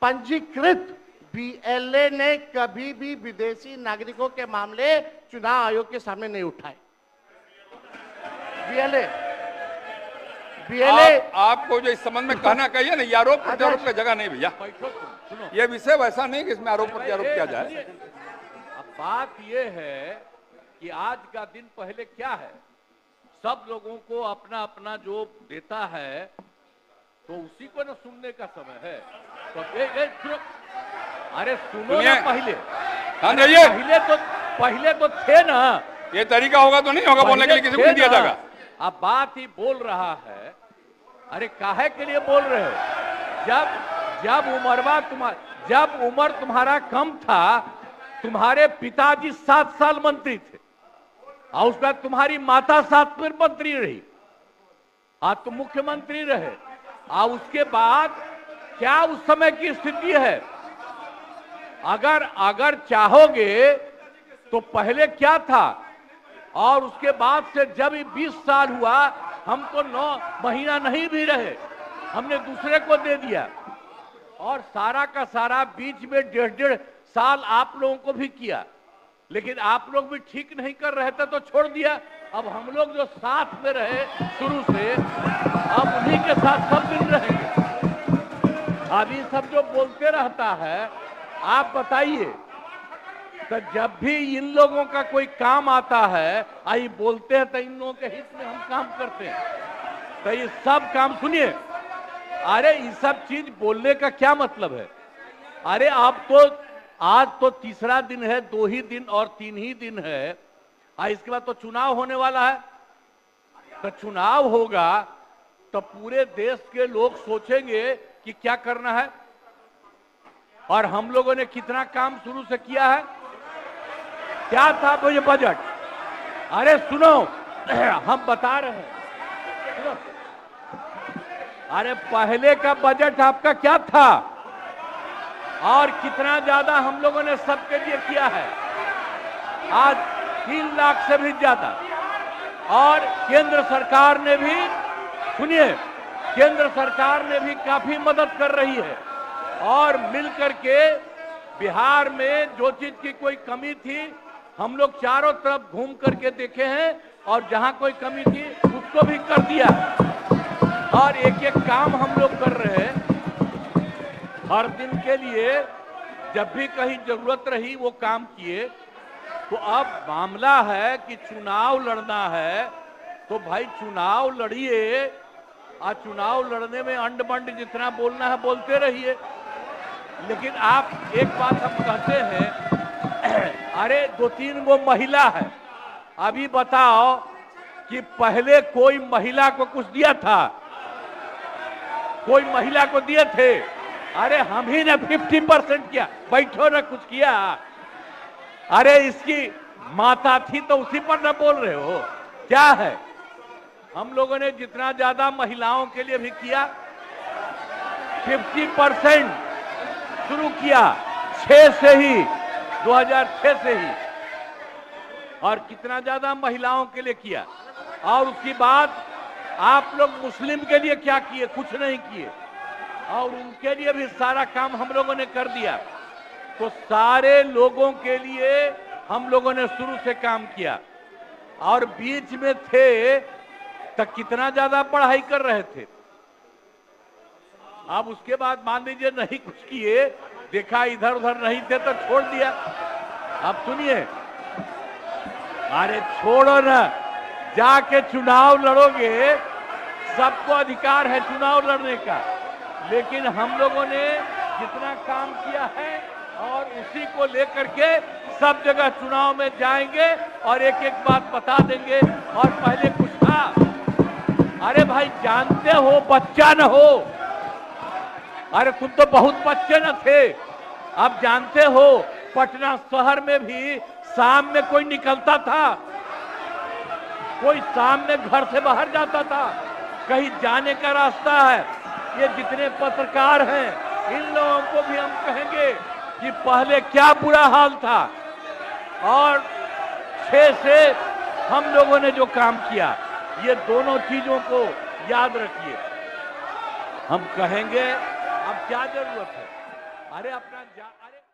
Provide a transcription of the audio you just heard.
पंजीकृत बीएलए ने कभी भी विदेशी नागरिकों के मामले चुनाव आयोग के सामने नहीं उठाए। बीएलए आपको जो इस संबंध में कहना कहिए ना, ये आरोप प्रत्यारोप का जगह नहीं भैया। ये विषय वैसा नहीं कि इसमें आरोप प्रत्यारोप किया जाए। अब बात ये है कि आज का दिन पहले क्या है, सब लोगों को अपना अपना जो देता है तो उसी को ना सुनने का समय है। तो सुनो, अरे सुनो ना पहले। हाँ जाइए। पहले तो थे ना। ये तरीका होगा तो नहीं होगा बोलने के लिए, किसी को नहीं दिया जाएगा। अब बात ही बोल रहा है। अरे काहे के लिए बोल रहे हो? जब उम्र तुम्हारा कम था, तुम्हारे पिताजी 7 साल मंत्री थे और उसके बाद तुम्हारी माता 7 फिर मंत्री रही, आज तुम मुख्यमंत्री रहे। और उसके बाद क्या उस समय की स्थिति है? अगर चाहोगे तो पहले क्या था और उसके बाद से जब 20 साल हुआ, हम तो 9 महीना नहीं भी रहे, हमने दूसरे को दे दिया। और सारा का सारा बीच में 1.5 साल आप लोगों को भी किया, लेकिन आप लोग भी ठीक नहीं कर रहे थे तो छोड़ दिया। अब हम लोग जो साथ में रहे शुरू से, अब उन्हीं के साथ सब दिन रहेंगे। अभी सब जो बोलते रहता है, आप बताइए, तो जब भी इन लोगों का कोई काम आता है, आई बोलते हैं तो इन लोगों के हित में हम काम करते हैं। तो ये सब काम सुनिए, अरे ये सब चीज बोलने का क्या मतलब है? अरे आप तो आज तो तीसरा दिन है, 2 ही दिन और 3 ही दिन है, इसके बाद तो चुनाव होने वाला है। तो चुनाव होगा तो पूरे देश के लोग सोचेंगे कि क्या करना है, और हम लोगों ने कितना काम शुरू से किया है। क्या था वो ये बजट? अरे सुनो, हम बता रहे हैं, सुनो। अरे पहले का बजट आपका क्या था और कितना ज्यादा हम लोगों ने सबके लिए किया है? आज 3 लाख से भी ज्यादा। और केंद्र सरकार ने भी, सुनिए, केंद्र सरकार ने भी काफी मदद कर रही है। और मिलकर के बिहार में जो चीज की कोई कमी थी, हम लोग चारों तरफ घूम करके देखे हैं और जहां कोई कमी थी उसको भी कर दिया। और एक एक काम हम लोग कर रहे हैं हर दिन के लिए। जब भी कहीं जरूरत रही वो काम किए। तो अब मामला है कि चुनाव लड़ना है तो भाई चुनाव लड़िए, और चुनाव लड़ने में अंड बंड जितना बोलना है बोलते रहिए। लेकिन आप एक बात हम कहते हैं, अरे 2-3 वो महिला है, अभी बताओ कि पहले कोई महिला को कुछ दिया था? कोई महिला को दिए थे? अरे हम ही ने 50% किया। बैठो ना, कुछ किया? अरे इसकी माता थी तो उसी पर ना बोल रहे हो? क्या है? हम लोगों ने जितना ज्यादा महिलाओं के लिए भी किया, 50% शुरू किया 6 से ही, 2006 से ही। और कितना ज्यादा महिलाओं के लिए किया। और उसके बाद आप लोग मुस्लिम के लिए क्या किए? कुछ नहीं किए। और उनके लिए भी सारा काम हम लोगों ने कर दिया। तो सारे लोगों के लिए हम लोगों ने शुरू से काम किया। और बीच में थे तो कितना ज्यादा पढ़ाई कर रहे थे। अब उसके बाद मान लीजिए नहीं कुछ किए, देखा इधर उधर नहीं थे तो छोड़ दिया। अब सुनिए, अरे छोड़ो ना, जाके चुनाव लड़ोगे, सबको अधिकार है चुनाव लड़ने का। लेकिन हम लोगों ने जितना काम किया है और उसी को लेकर के सब जगह चुनाव में जाएंगे और एक एक बात बता देंगे। और पहले कुछ था, अरे भाई जानते हो, बच्चा न हो, अरे तुम तो बहुत बच्चे न थे। अब जानते हो पटना शहर में भी शाम में कोई निकलता था? कोई शाम में घर से बाहर जाता था? कहीं जाने का रास्ता है? ये जितने पत्रकार हैं, इन लोगों को भी हम कहेंगे कि पहले क्या बुरा हाल था। और 6 से हम लोगों ने जो काम किया, ये दोनों चीजों को याद रखिए। हम कहेंगे अब क्या जरूरत है? अरे अपना अरे